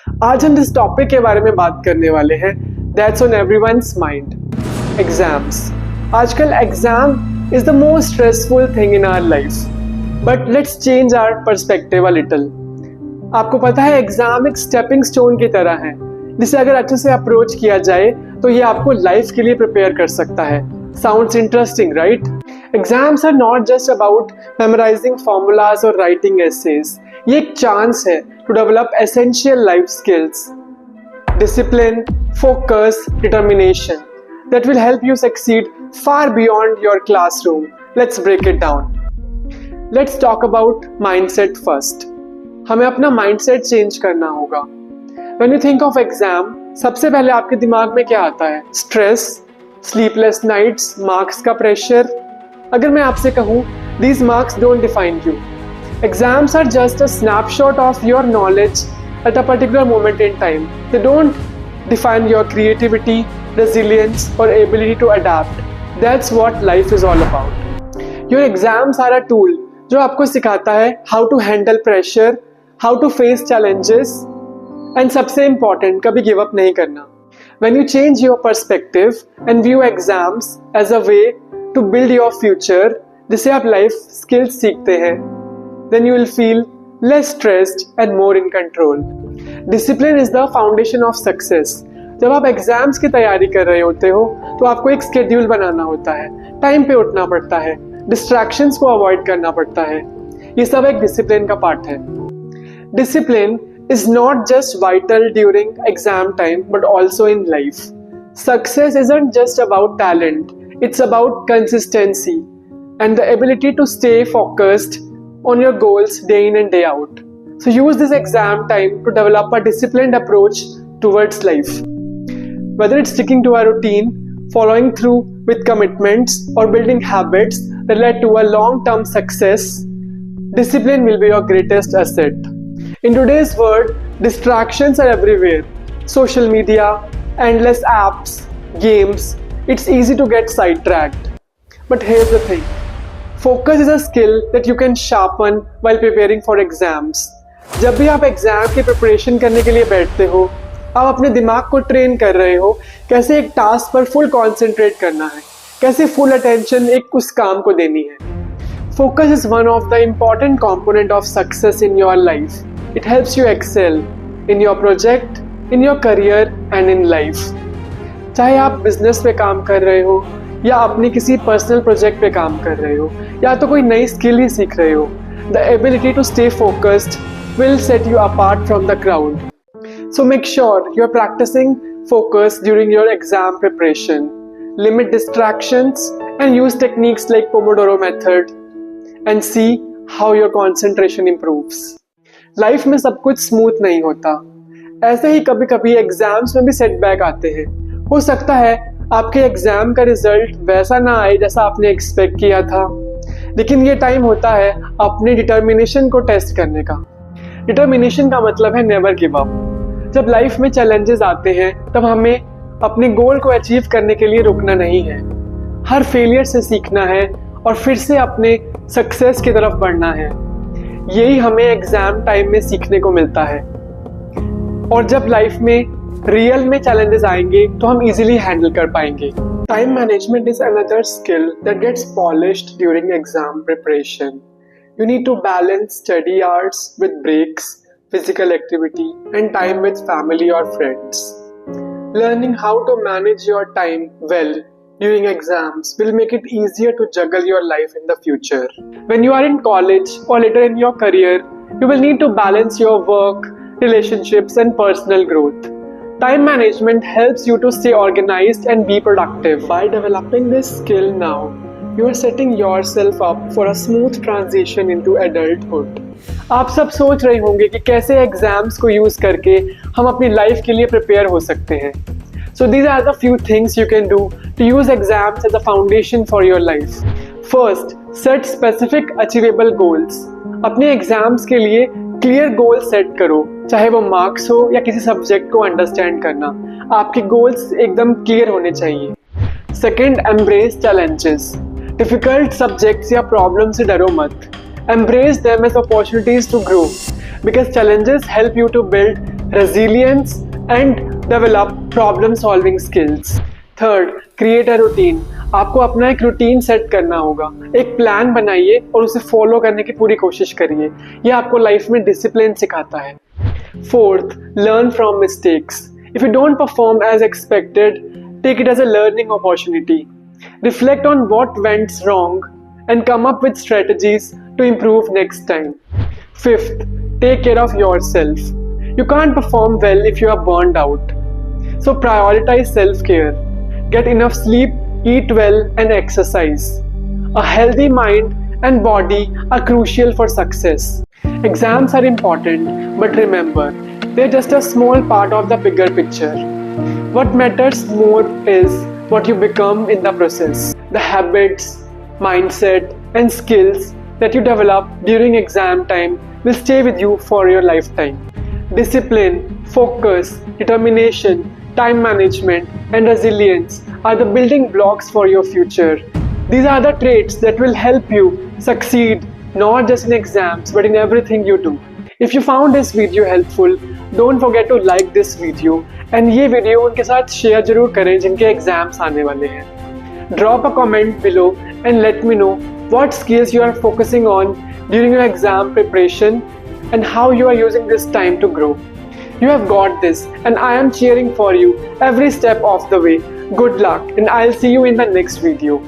आज हम जिस टॉपिक के बारे में बात करने वाले हैं that's on everyone's mind, exams. आजकल exam is the most stressful thing in our life, but let's change our perspective a little. आपको पता है एग्जाम एक स्टेपिंग स्टोन की तरह है, जिसे अगर अच्छे से अप्रोच किया जाए तो ये आपको लाइफ के लिए प्रिपेयर कर सकता है। Sounds interesting, right? Exams are not just about memorizing formulas or writing essays. ये एक चांस है to develop essential life skills, discipline, focus, determination that will help you succeed far beyond your classroom. Let's break it down. Let's talk about mindset first. हमें अपना mindset change करना होगा। When you think of exam, सबसे पहले आपके दिमाग में क्या आता है? Stress, sleepless nights, marks का pressure। अगर मैं आपसे कहूँ these marks don't define you. Exams are just a snapshot of your knowledge at a particular moment in time. They don't define your creativity, resilience or ability to adapt. That's what life is all about. Your exams are a tool जो आपको सिखाता है how to handle pressure, how to face challenges and सबसे important कभी give up नहीं करना। When you change your perspective and view exams as a way to build your future, जिसे आप life skills सीखते हैं, then you will feel less stressed and more in control. Discipline is the foundation of success. जब आप exams की तैयारी कर रहे होते हो तो आपको एक स्केड्यूल बनाना होता है, टाइम पे उठना पड़ता है, डिस्ट्रैक्शंस को अवॉइड करना पड़ता है। ये सब एक डिसिप्लिन का पार्ट है। Discipline is not just vital during exam time but also in life. Success isn't just about talent, it's about consistency and the ability to stay focused on your goals day in and day out. So use this exam time to develop a disciplined approach towards life. Whether it's sticking to a routine, following through with commitments or building habits that lead to a long-term success, discipline will be your greatest asset. In today's world, distractions are everywhere. Social media, endless apps, games. It's easy to get sidetracked. But here's the thing. Focus is a skill that you can sharpen while preparing for exams. जब भी आप exam की preparation करने के लिए बैठते हो, आप अपने दिमाग को ट्रेन कर रहे हो कैसे एक टास्क पर फुल कॉन्सेंट्रेट करना है, कैसे फुल अटेंशन एक उस काम को देनी है। Focus is one of the important component of success in your life. It helps you excel in your project, in your career and in life. चाहे आप बिजनेस पे काम कर रहे हो या अपनी किसी पर्सनल प्रोजेक्ट पे काम कर रहे हो या तो कोई नई स्किल ही सीख रहे हो, the ability to stay focused will set you apart from the crowd. So make sure you're practicing focus during your exam preparation. Limit distractions and use techniques like Pomodoro method and see how your concentration improves. Life में सब कुछ smooth नहीं होता, ऐसे ही कभी कभी exams में भी सेटबैक आते हैं। हो सकता है आपके एग्जाम का रिजल्ट वैसा ना आए जैसा आपने एक्सपेक्ट किया था, लेकिन ये टाइम होता है अपने डिटर्मिनेशन को टेस्ट करने का। डिटर्मिनेशन का मतलब है नेवर गिव अप। जब लाइफ में चैलेंजेस आते हैं तब हमें अपने गोल को अचीव करने के लिए रुकना नहीं है, हर फेलियर से सीखना है और फिर से अपने सक्सेस की तरफ बढ़ना है। यही हमें एग्जाम टाइम में सीखने को मिलता है। और जब लाइफ में रियल में चैलेंजेस आएंगे तो हम इजीली हैंडल कर पाएंगे। Time management is another skill that gets polished during exam preparation. You need to balance study hours with breaks, physical activity and time with family और friends. Learning how to manage your time well during exams will make it easier to juggle your life in the future. When you are in college or later in your career, you will need to balance your work, relationships and personal growth. Time management helps you to stay organized and be productive. By developing this skill now, you are setting yourself up for a smooth transition into adulthood. आप सब सोच रहे होंगे कि कैसे exams को use करके हम अपनी लाइफ के लिए प्रिपेयर हो सकते हैं। So these are the few things you can do to use exams as a foundation for your life. First, set specific achievable goals. अपने एग्जाम्स के लिए क्लियर गोल सेट करो, चाहे वो मार्क्स हो या किसी सब्जेक्ट को अंडरस्टैंड करना। आपके गोल्स एकदम क्लियर होने चाहिए। Second, embrace challenges. Difficult subjects या प्रॉब्लम से डरो मत, embrace them as opportunities to grow. because challenges help you to build resilience and develop problem solving skills. Third, create a routine. आपको अपना एक रूटीन सेट करना होगा. एक प्लान बनाइए और उसे फॉलो करने की पूरी कोशिश करिए. यह आपको लाइफ में डिसिप्लिन सिखाता है. Fourth, learn from mistakes. If you don't perform as expected, take it as a learning opportunity. Reflect on what went wrong and come up with strategies to improve next time. Fifth, take care of yourself. You can't perform well if you are burned out. So prioritize self-care. Get enough sleep, eat well and exercise. A healthy mind and body are crucial for success. Exams are important, but remember, they're just a small part of the bigger picture. What matters more is what you become in the process. The habits, mindset and skills that you develop during exam time will stay with you for your lifetime. Discipline, focus, determination, time management and resilience are the building blocks for your future. These are the traits that will help you succeed not just in exams but in everything you do. If you found this video helpful, don't forget to like this video and ये video उनके साथ share जरूर करें जिनके exams आने वाले हैं. Drop a comment below and let me know what skills you are focusing on during your exam preparation and how you are using this time to grow. You have got this and I am cheering for you every step of the way. Good luck and I'll see you in the next video.